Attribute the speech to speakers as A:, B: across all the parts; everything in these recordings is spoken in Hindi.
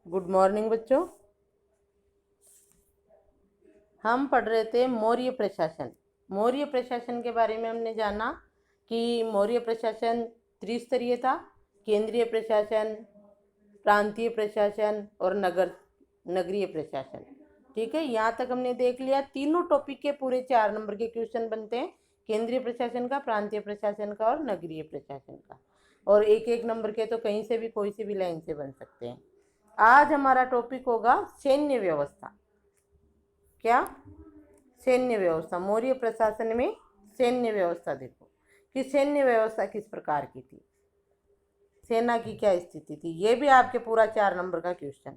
A: गुड मॉर्निंग बच्चों। हम पढ़ रहे थे मौर्य प्रशासन। मौर्य प्रशासन के बारे में हमने जाना कि मौर्य प्रशासन त्रिस्तरीय था। केंद्रीय प्रशासन, प्रांतीय प्रशासन और नगरीय प्रशासन। ठीक है, यहाँ तक हमने देख लिया। तीनों टॉपिक के पूरे 4 नंबर के क्वेश्चन बनते हैं, केंद्रीय प्रशासन का, प्रांतीय प्रशासन का और नगरीय प्रशासन का। और एक एक नंबर के तो कहीं से भी कोई सी भी लाइन से बन सकते हैं। आज हमारा टॉपिक होगा सैन्य व्यवस्था। क्या? सैन्य व्यवस्था। मौर्य प्रशासन में सैन्य व्यवस्था देखो कि सैन्य व्यवस्था किस प्रकार की थी, सेना की क्या स्थिति थी। ये भी आपके पूरा 4 नंबर का क्वेश्चन।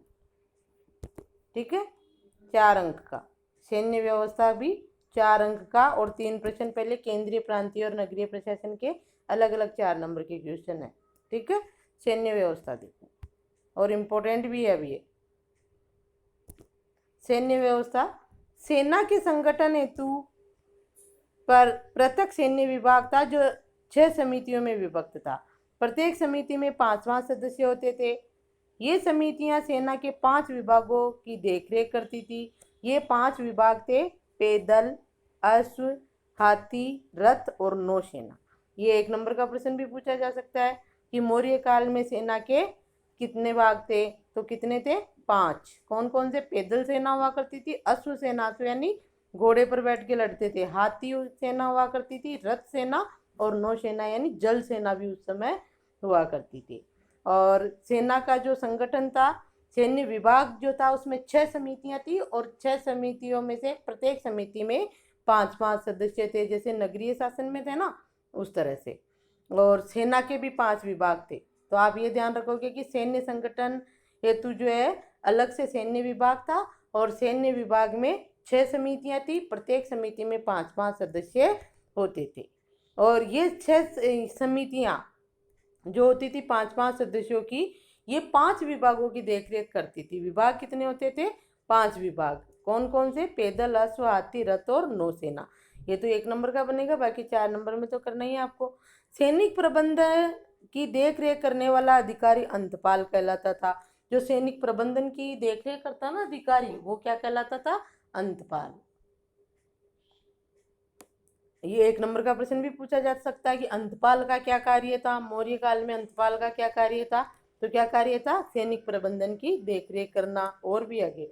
A: ठीक है, 4 अंक का सैन्य व्यवस्था भी 4 अंक का। और 3 प्रश्न पहले केंद्रीय, प्रांतीय और नगरीय प्रशासन के अलग अलग 4 नंबर के क्वेश्चन है। ठीक है, सैन्य व्यवस्था देखो और इम्पोर्टेंट भी है अभी ये। सैन्य व्यवस्था सेना के संगठन हेतु पर पृथक सैन्य विभाग था जो 6 समितियों में विभक्त था। प्रत्येक समिति में 5 सदस्य होते थे। ये समितियां सेना के 5 विभागों की देखरेख करती थी। ये 5 विभाग थे: पैदल, अश्व, हाथी, रथ और नौसेना। ये 1 नंबर का प्रश्न भी पूछा जा सकता है कि मौर्य काल में सेना के कितने भाग थे, तो कितने थे? 5। कौन कौन से? पैदल सेना हुआ करती थी, अश्व सेना, अश्व यानी घोड़े पर बैठ के लड़ते थे, हाथी सेना हुआ करती थी, रथ सेना और नौसेना यानी जल सेना भी उस समय हुआ करती थी। और सेना का जो संगठन था, सैन्य विभाग जो था, उसमें 6 समितियां थी और 6 समितियों में से प्रत्येक समिति में 5 सदस्य थे, जैसे नगरीय शासन में थे ना, उस तरह से। और सेना के भी 5 विभाग थे। तो आप ये ध्यान रखोगे कि सैन्य संगठन हेतु जो है अलग से सैन्य विभाग था और सैन्य विभाग में 6 समितियां थी, प्रत्येक समिति में 5 सदस्य होते थे। और ये 6 समितियां जो होती थी 5 सदस्यों की, ये 5 विभागों की देखरेख करती थी। विभाग कितने होते थे? 5 विभाग। कौन कौन से? पैदल, अश्व, हाथी, रथ और नौसेना। ये तो 1 नंबर का बनेगा, बाकी 4 नंबर में तो करना ही है आपको। सैनिक प्रबंधन की देखरेख करने वाला अधिकारी अंतपाल कहलाता था। जो सैनिक प्रबंधन की देखरेख करता ना अधिकारी, वो क्या कहलाता था? अंतपाल। ये 1 नंबर का प्रश्न भी पूछा जा सकता है कि अंतपाल का क्या कार्य था, मौर्य काल में अंतपाल का क्या कार्य था। तो क्या कार्य था? सैनिक प्रबंधन की देखरेख करना। और भी आगे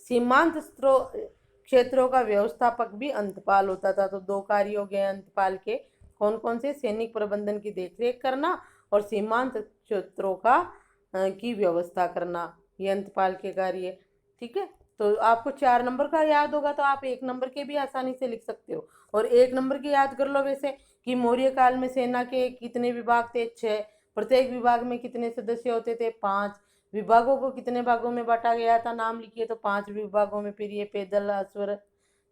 A: सीमांत क्षेत्रों का व्यवस्थापक भी अंतपाल होता था। तो 2 कार्य हो गए अंतपाल के। कौन कौन से? सैनिक प्रबंधन की देखरेख करना और सीमांत क्षेत्रों का की व्यवस्था करना, ये अंतपाल के कार्य। ठीक है, तो आपको 4 नंबर का याद होगा तो आप 1 नंबर के भी आसानी से लिख सकते हो। और 1 नंबर के याद कर लो वैसे कि मौर्य काल में सेना के कितने विभाग थे? 6। प्रत्येक विभाग में कितने सदस्य होते थे? 5। विभागों को कितने भागों में बांटा गया था? नाम लिखिए। तो 5 विभागों में। फिर ये पैदल, अश्व,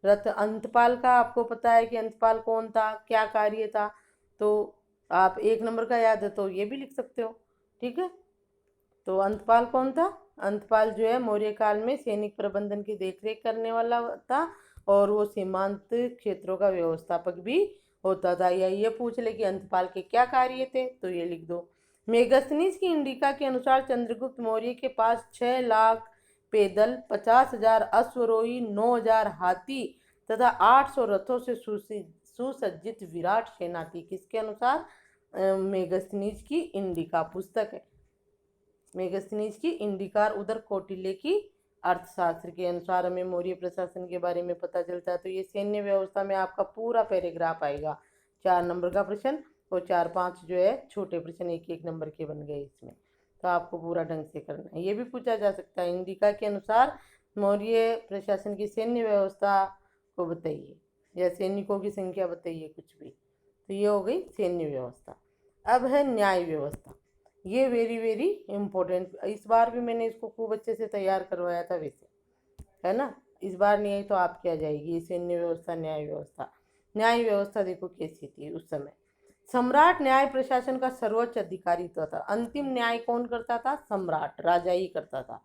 A: रथ। अंतपाल का आपको पता है कि अंतपाल कौन था, क्या कार्य था। तो आप 1 नंबर का याद है तो ये भी लिख सकते हो। ठीक है, तो अंतपाल कौन था? अंतपाल जो है मौर्य काल में सैनिक प्रबंधन की देखरेख करने वाला था और वो सीमांत क्षेत्रों का व्यवस्थापक भी होता था। या ये पूछ ले कि अंतपाल के क्या कार्य थे, तो ये लिख दो। मेगस्थनीज की इंडिका के अनुसार चंद्रगुप्त मौर्य के पास 6 लाख पैदल, 50,000 अश्वरोही, 9,000 हाथी तथा 800 रथों से सुसज्जित विराट सेना थी। किसके अनुसार? मेगस्थनीज की इंडिका पुस्तक है। मेगस्थनीज की इंडिकार उधर कौटिल्य की अर्थशास्त्र के अनुसार हमें मौर्य प्रशासन के बारे में पता चलता है। तो ये सैन्य व्यवस्था में आपका पूरा पैराग्राफ आएगा। 4 नंबर का प्रश्न और 4-5 जो है छोटे प्रश्न 1-1 नंबर के बन गए इसमें। तो आपको पूरा ढंग से करना है। ये भी पूछा जा सकता है इंडिका के अनुसार मौर्य प्रशासन की सैन्य व्यवस्था को बताइए या सैनिकों की संख्या बताइए, कुछ भी। तो ये हो गई सैन्य व्यवस्था। अब है न्याय व्यवस्था। ये वेरी वेरी इम्पोर्टेंट। इस बार भी मैंने इसको खूब अच्छे से तैयार करवाया था वैसे, है ना। इस बार नहीं आई तो आपकी आ जाएगी। सैन्य व्यवस्था, न्याय व्यवस्था। न्याय व्यवस्था देखो कैसी थी उस समय। सम्राट न्याय प्रशासन का सर्वोच्च अधिकारी तो था। अंतिम न्याय कौन करता था? सम्राट, राजा ही करता था।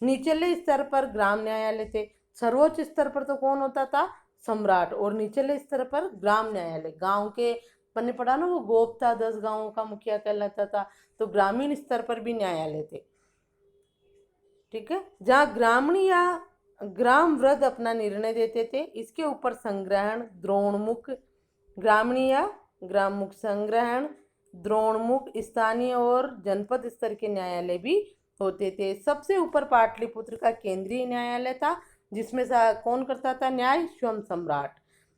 A: निचले स्तर पर ग्राम न्यायालय थे। सर्वोच्च स्तर पर तो कौन होता था? सम्राट। और निचले स्तर पर ग्राम न्यायालय, गांव के मैंने पढ़ा ना, वो गोप था, 10 गांवों का मुखिया कहलाता था। तो ग्रामीण स्तर पर भी न्यायालय थे। ठीक है। जहाँ ग्रामीण या ग्राम वृद्ध अपना निर्णय देते थे, इसके ऊपर संग्रहण, द्रोणमुख, ग्रामीण या ग्राममुख, संग्रहण, द्रोणमुख, स्थानीय और जनपद स्तर के न्यायालय भी होते थे। सबसे ऊपर पाटलिपुत्र का केंद्रीय न्यायालय था, जिसमें कौन करता था न्याय? स्वयं सम्राट।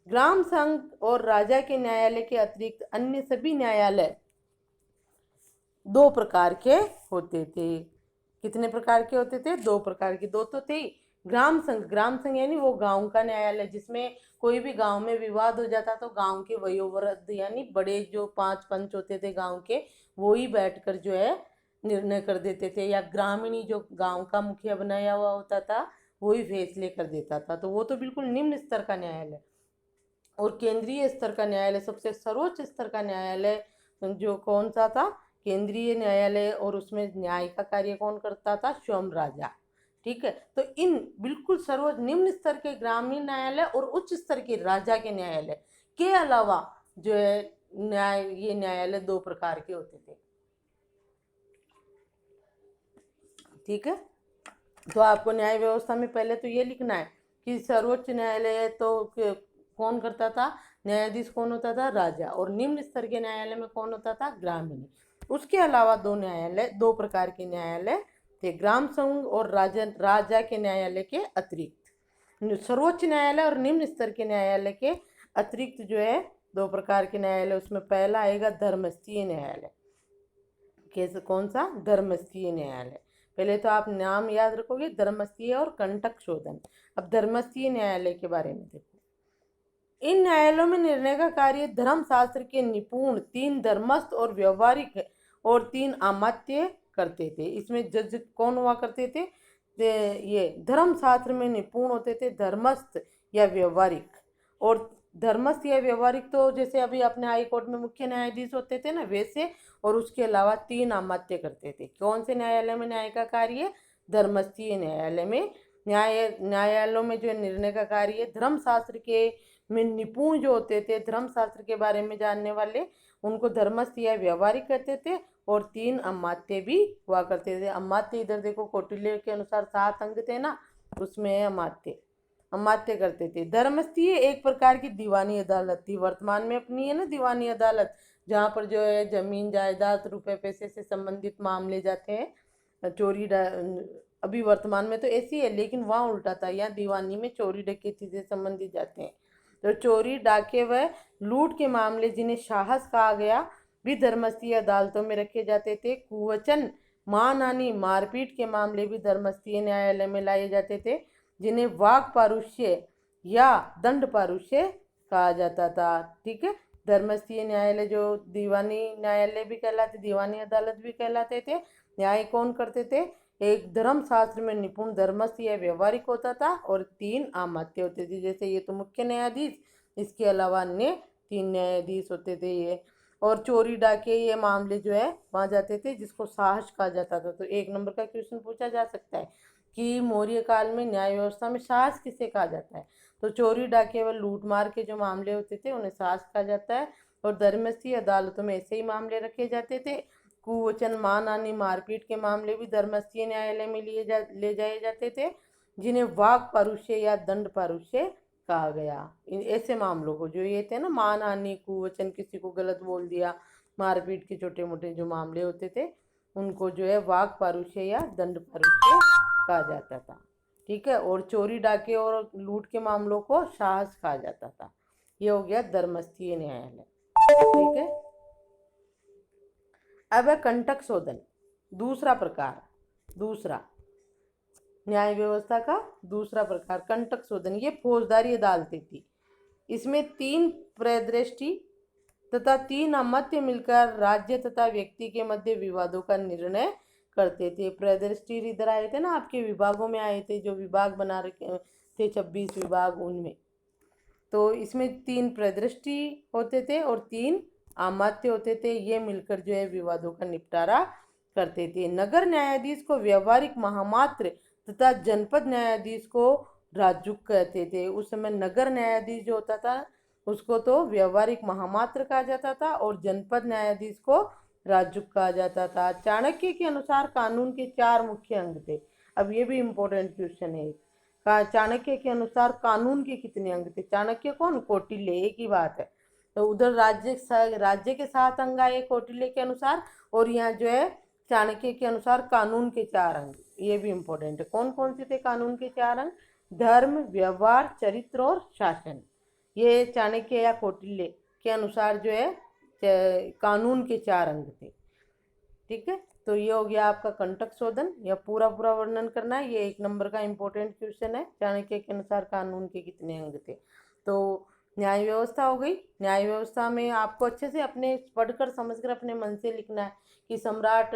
A: ग्राम संघ और राजा के न्यायालय के अतिरिक्त अन्य सभी न्यायालय दो प्रकार के होते थे। कितने प्रकार के होते थे? दो प्रकार के। दो तो थे। ग्राम संघ, ग्राम संघ यानी वो गांव का न्यायालय, जिसमें कोई भी गांव में विवाद हो जाता तो गांव के वयोवृद्ध यानी बड़े जो 5 पंच होते थे गांव के, वो ही बैठकर जो है निर्णय कर देते थे, या ग्रामीणी जो गांव का मुखिया बनाया हुआ होता था वो ही फैसले कर देता था। तो वो तो बिल्कुल निम्न स्तर का न्यायालय। और केंद्रीय स्तर का न्यायालय, सबसे सर्वोच्च स्तर का न्यायालय जो कौन सा था? केंद्रीय न्यायालय। और उसमें न्याय का कार्य कौन करता था? स्वयं राजा। ठीक है। तो इन बिल्कुल सर्वोच्च निम्न स्तर के ग्रामीण न्यायालय और उच्च स्तर के राजा के न्यायालय के अलावा जो है ये न्यायालय दो प्रकार के होते थे। ठीक है। तो आपको न्याय व्यवस्था में पहले तो ये लिखना है कि सर्वोच्च न्यायालय तो कौन करता था? न्यायाधीश कौन होता था? राजा। और निम्न स्तर के न्यायालय में कौन होता था? ग्रामीण। उसके अलावा दो न्यायालय, दो प्रकार के न्यायालय थे, ग्राम संघ और राजा के न्यायालय के अतिरिक्त। सर्वोच्च न्यायालय और निम्न स्तर के न्यायालय के अतिरिक्त जो है दो प्रकार के न्यायालय, उसमें पहला आएगा धर्मस्थीय न्यायालय। कैसे? कौन सा? धर्मस्थीय न्यायालय। पहले तो आप नाम याद रखोगे, धर्मस्थीय और कंटक शोधन। अब धर्मस्थीय न्यायालय के बारे में देखो। इन न्यायालयों में निर्णय का कार्य धर्मशास्त्र के निपुण 3 धर्मस्थ और व्यवहारिक और 3 अमात्य करते थे। इसमें जज कौन हुआ करते थे? ये धर्मशास्त्र में निपुण होते थे, धर्मस्थ या व्यवहारिक। और धर्मस्थ या व्यवहारिक तो जैसे अभी अपने हाई कोर्ट में मुख्य न्यायाधीश होते थे ना, वैसे। और उसके अलावा 3 अमात्य करते थे। कौन से न्यायालय में न्याय का कार्य? धर्मस्थीय न्यायालय में। न्यायालयों में जो निर्णय का कार्य धर्मशास्त्र के में निपुण जो होते थे, धर्मशास्त्र के बारे में जानने वाले, उनको धर्मस्थ या व्यवहारिक कहते थे। और 3 अमात्य भी हुआ करते थे। अमात्य इधर देखो, कौटिल्य के अनुसार 7 अंग थे ना, उसमें है अमात्य। अमात्य करते थे। धर्मस्थीय एक प्रकार की दीवानी अदालत थी। वर्तमान में अपनी है ना दीवानी अदालत, जहाँ पर जो है जमीन जायदाद रुपए पैसे से संबंधित मामले जाते हैं, चोरी अभी वर्तमान में तो ऐसी है, लेकिन वहाँ उल्टा था। यहाँ दीवानी में चोरी डकैती से संबंधित जाते हैं। तो चोरी, डाके व लूट के मामले जिन्हें साहस कहा गया भी धर्मस्थीय अदालतों में रखे जाते थे। कुवचन, मानहानि, मारपीट के मामले भी धर्मस्थीय न्यायालय में लाए जाते थे, जिन्हें वाक पारुष्य या दंड पारुष्य कहा जाता था। ठीक है। धर्मस्थीय न्यायालय जो दीवानी न्यायालय भी कहलाते, दीवानी अदालत भी कहलाते थे। न्याय कौन करते थे? एक धर्मशास्त्र में निपुण धर्मस्थ या व्यवहारिक होता था, और 3 अमात्य होते थे। जैसे ये तो मुख्य न्यायाधीश, इसके अलावा अन्य 3 न्यायाधीश होते थे ये। और चोरी डाके ये मामले जो है वहाँ जाते थे, जिसको साहस कहा जाता था। तो 1 नंबर का क्वेश्चन पूछा जा सकता है कि मौर्य काल में न्याय व्यवस्था में साहस किसे कहा जाता है? तो चोरी डाके व लूटमार के जो मामले होते थे उन्हें साहस कहा जाता है। और धर्मस्थीय अदालतों में ऐसे ही मामले रखे जाते थे। कुवचन, मानहानि, मारपीट के मामले भी धर्मस्थीय न्यायालय में ले जाए जाते थे, जिन्हें वाक पारुष्य या दंड पारुष्य कहा गया। ऐसे मामलों को जो ये थे ना, मानहानि, कुवचन, किसी को गलत बोल दिया, मारपीट के छोटे मोटे जो मामले होते थे, उनको जो है वाक पारुष्य या दंड पारुष्य कहा जाता था। ठीक है। और चोरी डाके और लूट के मामलों को साहस कहा जाता था। ये हो गया धर्मस्थीय न्यायालय। ठीक है। अब है कंटक शोधन, दूसरा प्रकार, दूसरा न्याय व्यवस्था का दूसरा प्रकार कंटक शोधन। ये फौजदारी अदालतें थी। इसमें 3 प्रदृष्टि तथा 3 अमात्य मिलकर राज्य तथा व्यक्ति के मध्य विवादों का निर्णय करते थे। प्रदृष्टि इधर आए थे ना, आपके विभागों में आए थे, जो विभाग बना रखे थे 26 विभाग, उनमें। तो इसमें 3 प्रदृष्टि होते थे और 3 अमात्य होते थे। ये मिलकर जो है विवादों का निपटारा करते थे। नगर न्यायाधीश को व्यवहारिक महामात्र तथा जनपद न्यायाधीश को राजुक कहते थे। उस समय नगर न्यायाधीश जो होता था उसको तो व्यवहारिक महामात्र कहा जाता था, और जनपद न्यायाधीश को राजुक कहा जाता था। चाणक्य के अनुसार कानून के 4 मुख्य अंग थे। अब ये भी इम्पोर्टेंट क्वेश्चन है। चाणक्य के अनुसार कानून के कितने अंग थे? चाणक्य कौन? कौटिल्य, एक ही बात है। तो उधर राज्य के 7 अंग आए कौटिल्य के अनुसार, और यहाँ जो है चाणक्य के अनुसार कानून के 4 अंग। ये भी इम्पोर्टेंट है। कौन कौन से थे कानून के 4 अंग? धर्म, व्यवहार, चरित्र और शासन। ये चाणक्य या कौटिल्य के अनुसार जो है कानून के 4 अंग थे। ठीक है, तो ये हो गया आपका कंटक शोधन, या पूरा पूरा वर्णन करना है। ये 1 नंबर का इंपॉर्टेंट क्वेश्चन है, चाणक्य के अनुसार कानून के कितने अंग थे। तो न्याय व्यवस्था हो गई। न्याय व्यवस्था में आपको अच्छे से अपने पढ़कर समझकर अपने मन से लिखना है कि सम्राट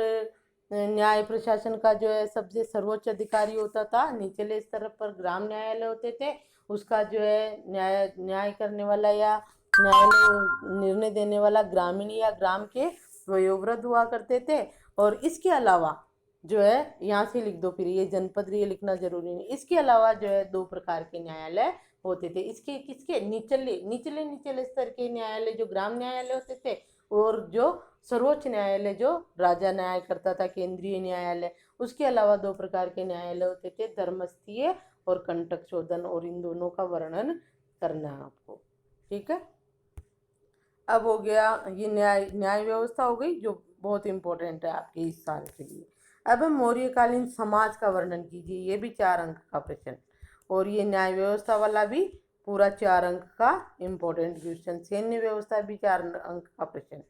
A: न्याय प्रशासन का जो है सबसे सर्वोच्च अधिकारी होता था। निचले स्तर पर ग्राम न्यायालय होते थे, उसका जो है न्याय करने वाला या न्यायालय निर्णय देने वाला ग्रामीण या ग्राम के वयोवृद्ध हुआ करते थे। और इसके अलावा जो है, यहाँ से लिख दो, फिर ये जनपद ये लिखना जरूरी नहीं। इसके अलावा जो है 2 प्रकार के न्यायालय होते थे। इसके किसके? निचले निचले निचले स्तर के न्यायालय जो ग्राम न्यायालय होते थे, और जो सर्वोच्च न्यायालय जो राजा न्याय करता था, केंद्रीय न्यायालय। उसके अलावा 2 प्रकार के न्यायालय होते थे, धर्मस्थीय और कंटक शोधन, और इन दोनों का वर्णन करना है आपको। ठीक है, अब हो गया ये न्याय व्यवस्था हो गई, जो बहुत इंपॉर्टेंट है आपके इस साल के लिए। अब मौर्यकालीन समाज का वर्णन कीजिए। ये भी 4 अंक का प्रश्न, और ये न्याय व्यवस्था वाला भी पूरा 4 अंक का इम्पोर्टेंट क्वेश्चन। सैन्य व्यवस्था भी 4 अंक का प्रश्न,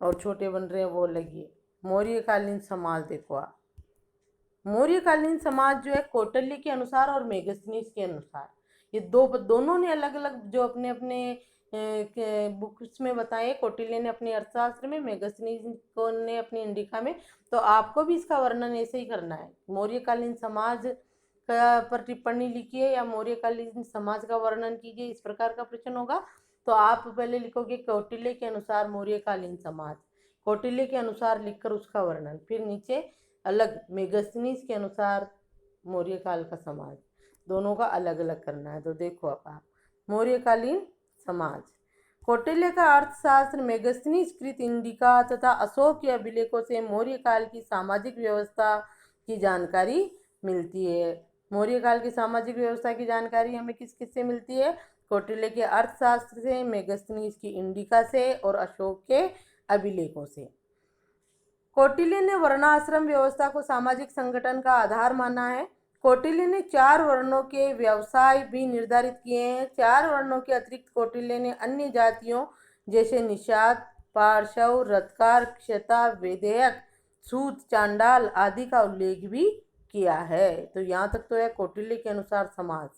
A: और छोटे बन रहे हैं वो लगिए। मौर्यकालीन समाज देखो आप, मौर्यकालीन समाज जो है कौटिल्य के अनुसार और मेगस्थनीज के अनुसार, ये दोनों ने अलग अलग जो अपने अपने बुक्स में बताए। कौटिल्य ने अपने अर्थशास्त्र में, मेगस्थनीज को ने अपनी इंडिका में। तो आपको भी इसका वर्णन ऐसे ही करना है। मौर्यकालीन समाज का पर टिप्पणी लिखिए या मौर्यकालीन समाज का वर्णन कीजिए, इस प्रकार का प्रश्न होगा। तो आप पहले लिखोगे कौटिल्य के अनुसार मौर्यकालीन समाज, कौटिल्य के अनुसार लिखकर उसका वर्णन, फिर नीचे अलग मेगस्थनीज के अनुसार मौर्यकाल का समाज, दोनों का अलग अलग करना है। तो देखो अब आप मौर्यकालीन समाज, कौटिल्य का अर्थशास्त्र, मेगस्थनीज कृत इंडिका तथा अशोक के अभिलेखों से मौर्यकाल की सामाजिक व्यवस्था की जानकारी मिलती है। मौर्यकाल की सामाजिक व्यवस्था की जानकारी हमें किस किस से मिलती है? कौटिल्य के अर्थशास्त्र से, मेगस्थनीज की इंडिका से, और अशोक के अभिलेखों से। कौटिल्य ने वर्णाश्रम व्यवस्था को सामाजिक संगठन का आधार माना है। कौटिल्य ने 4 वर्णों के व्यवसाय भी निर्धारित किए हैं। 4 वर्णों के अतिरिक्त कौटिल्य ने अन्य जातियों जैसे निषाद, पार्श्व, रथकार, क्षता, वेदेयक, सूत, चांडाल आदि का उल्लेख भी किया है। तो यहाँ तक तो है कौटिल्य के अनुसार समाज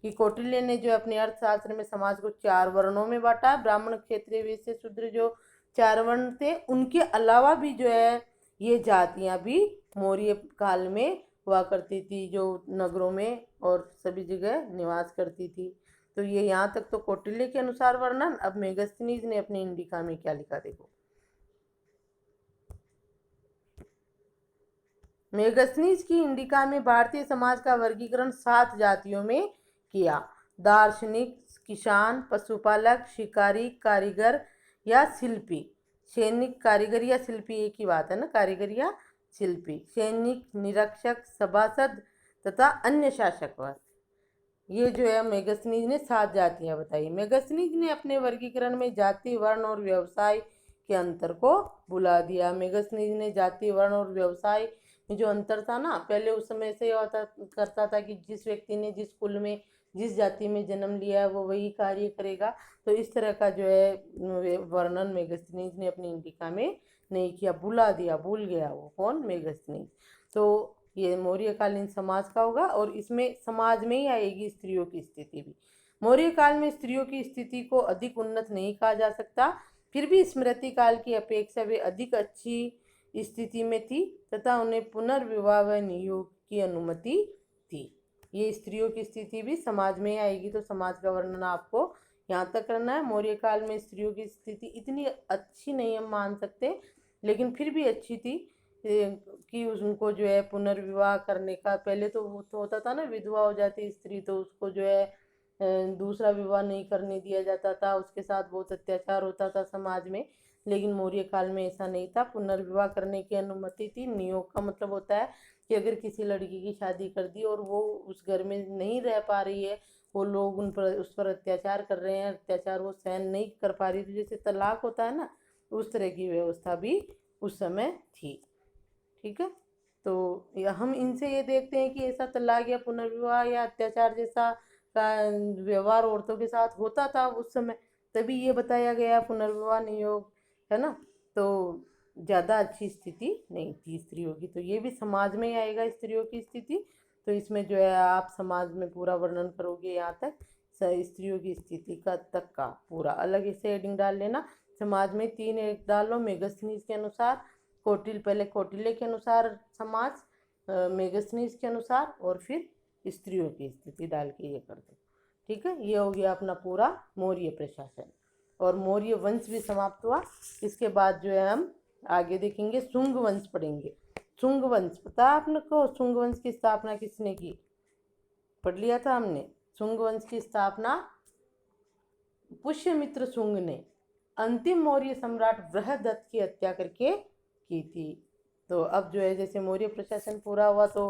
A: कि कौटिल्य ने जो अपने अर्थशास्त्र में समाज को 4 वर्णों में बांटा। ब्राह्मण, क्षत्रिय, वैश्य, शूद्र जो 4 वर्ण थे, उनके अलावा भी जो है ये जातियां भी मौर्य काल में हुआ करती थी, जो नगरों में और सभी जगह निवास करती थी। तो ये यहाँ तक तो कौटिल्य के अनुसार वर्णन। अब मेगस्थनीज ने अपनी इंडिका में क्या लिखा देखो। मेगस्थनीज की इंडिका में भारतीय समाज का वर्गीकरण 7 जातियों में किया। दार्शनिक, किसान, पशुपालक, शिकारी, कारीगर या शिल्पी। सैनिक, कारीगर या शिल्पी एक ही बात है ना, कारीगर या शिल्पी। सैनिक, निरीक्षक, सभासद तथा अन्य शासक वर्ग। ये जो है मेगस्थनीज ने 7 जातियां बताई। मेगस्थनीज ने अपने वर्गीकरण में जाति, वर्ण और व्यवसाय के अंतर को बुला दिया। मेगस्थनीज ने जाति, वर्ण और व्यवसाय में जो अंतर था ना, पहले उस समय से होता करता था कि जिस व्यक्ति ने जिस कुल में, जिस जाति में जन्म लिया है वो वही कार्य करेगा। तो इस तरह का जो है वर्णन मेगस्थनीज ने अपनी इंडिका में नहीं किया, बुला दिया, भूल गया वो कौन? मेगस्थनीज। तो ये मौर्यकालीन समाज का होगा, और इसमें समाज में ही आएगी स्त्रियों की स्थिति भी। मौर्य काल में स्त्रियों की स्थिति को अधिक उन्नत नहीं कहा जा सकता, फिर भी स्मृति काल की अपेक्षा वे अधिक अच्छी स्थिति में थी तथा उन्हें पुनर्विवाह व नियोग की अनुमति थी। ये स्त्रियों की स्थिति भी समाज में ही आएगी। तो समाज का वर्णन आपको यहाँ तक करना है। मौर्य काल में स्त्रियों की स्थिति इतनी अच्छी नहीं हम मान सकते, लेकिन फिर भी अच्छी थी कि उनको जो है पुनर्विवाह करने का, पहले तो होता था ना, विधवा हो जाती स्त्री तो उसको जो है दूसरा विवाह नहीं करने दिया जाता था, उसके साथ बहुत अत्याचार होता था समाज में। लेकिन मौर्य काल में ऐसा नहीं था। पुनर्विवाह करने की अनुमति थी। नियोग का मतलब होता है कि अगर किसी लड़की की शादी कर दी और वो उस घर में नहीं रह पा रही है, वो लोग उस पर अत्याचार कर रहे हैं, अत्याचार वो सहन नहीं कर पा रही, तो जैसे तलाक होता है ना, उस तरह की व्यवस्था भी उस समय थी। ठीक है, तो हम इनसे ये देखते हैं कि ऐसा तलाक या पुनर्विवाह या अत्याचार जैसा का व्यवहार औरतों के साथ होता था उस समय, तभी ये बताया गया पुनर्विवाह नियोग, है ना। तो ज़्यादा अच्छी स्थिति नहीं थी स्त्रियों की। तो ये भी समाज में ही आएगा स्त्रियों की स्थिति। तो इसमें जो है आप समाज में पूरा वर्णन करोगे यहाँ तक स्त्रियों की स्थिति का तक का पूरा अलग से हेडिंग डाल लेना। समाज में 3 एक डालो, मेगस्थनीज के अनुसार, पहले कौटिल्य के अनुसार समाज, मेगस्थनीज के अनुसार, और फिर स्त्रियों की स्थिति डाल के ये कर दो। ठीक है, ये हो गया अपना पूरा मौर्य प्रशासन और मौर्य वंश भी समाप्त हुआ। इसके बाद जो है हम आगे देखेंगे शुंग वंश पढ़ेंगे। शुंग वंश पता है आपको? शुंग वंश की स्थापना किसने की? पढ़ लिया था हमने। शुंग वंश की स्थापना पुष्यमित्र शुंग ने अंतिम मौर्य सम्राट बृहदत्त की हत्या करके की थी। तो अब जो है जैसे मौर्य प्रशासन पूरा हुआ तो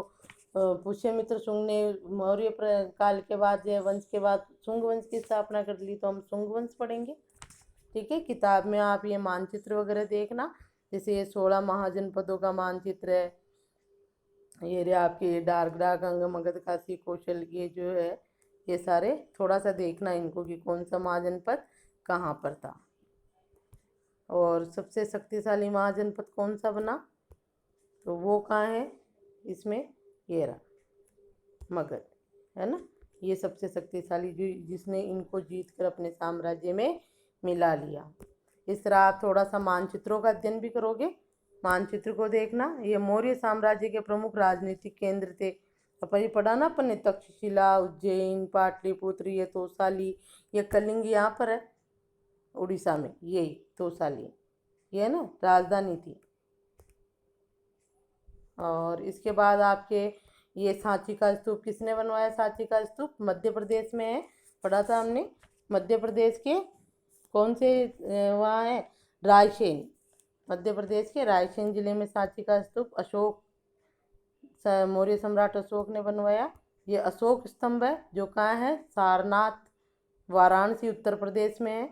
A: पुष्यमित्र शुंग ने मौर्य काल के बाद जो वंश के बाद शुंग वंश की स्थापना कर ली। तो हम शुंग वंश पढ़ेंगे। ठीक है, किताब में आप ये मानचित्र वगैरह देखना, जैसे ये 16 महाजनपदों का मानचित्र है, ये रहे आपके डारगढ़, अंग, मगध, काशी, कौशल, ये जो है ये सारे थोड़ा सा देखना इनको कि कौन सा महाजनपद कहाँ पर था। और सबसे शक्तिशाली महाजनपद कौन सा बना, तो वो कहाँ है इसमें, ये रहा मगध, है ना। ये सबसे शक्तिशाली जिसने इनको जीत कर अपने साम्राज्य में मिला लिया। इस तरह आप थोड़ा सा मानचित्रों का अध्ययन भी करोगे। मानचित्र को देखना, ये मौर्य साम्राज्य के प्रमुख राजनीतिक केंद्र थे। अपन ये पढ़ा ना अपन ने, तक्षशिला, उज्जैन, पाटलिपुत्र, ये तोसाली, ये कलिंग यहाँ पर है उड़ीसा में, यही तोसाली, ये है ना राजधानी थी। और इसके बाद आपके ये सांची का स्तूप किसने बनवाया? सांची का स्तूप मध्य प्रदेश में है, पढ़ा था हमने। मध्य प्रदेश के कौन से वहाँ है? रायसेन, मध्य प्रदेश के रायसेन जिले में सांची का स्तूप अशोक, मौर्य सम्राट अशोक ने बनवाया। ये अशोक स्तंभ है जो कहाँ है? सारनाथ, वाराणसी उत्तर प्रदेश में है।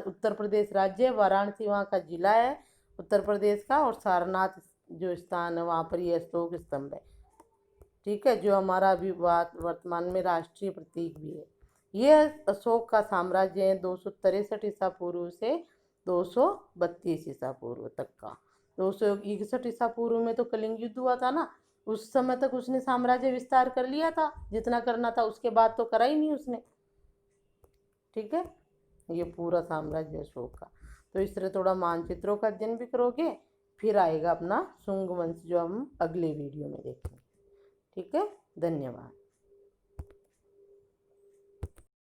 A: उत्तर प्रदेश राज्य है, वाराणसी वहाँ का जिला है उत्तर प्रदेश का, और सारनाथ जो स्थान है वहाँ पर ये अशोक स्तंभ है। ठीक है, जो हमारा अभी वर्तमान में राष्ट्रीय प्रतीक भी है। ये अशोक का साम्राज्य है 263 ईसा पूर्व से 232 ईसा पूर्व तक का। 261 ईसा पूर्व में तो कलिंग युद्ध हुआ था ना, उस समय तक उसने साम्राज्य विस्तार कर लिया था जितना करना था, उसके बाद तो करा ही नहीं उसने। ठीक है, ये पूरा साम्राज्य अशोक का। तो इस तरह थोड़ा मानचित्रों का अध्ययन भी करोगे, फिर आएगा अपना शुंग वंश जो हम अगले वीडियो में देखेंगे। ठीक है, धन्यवाद।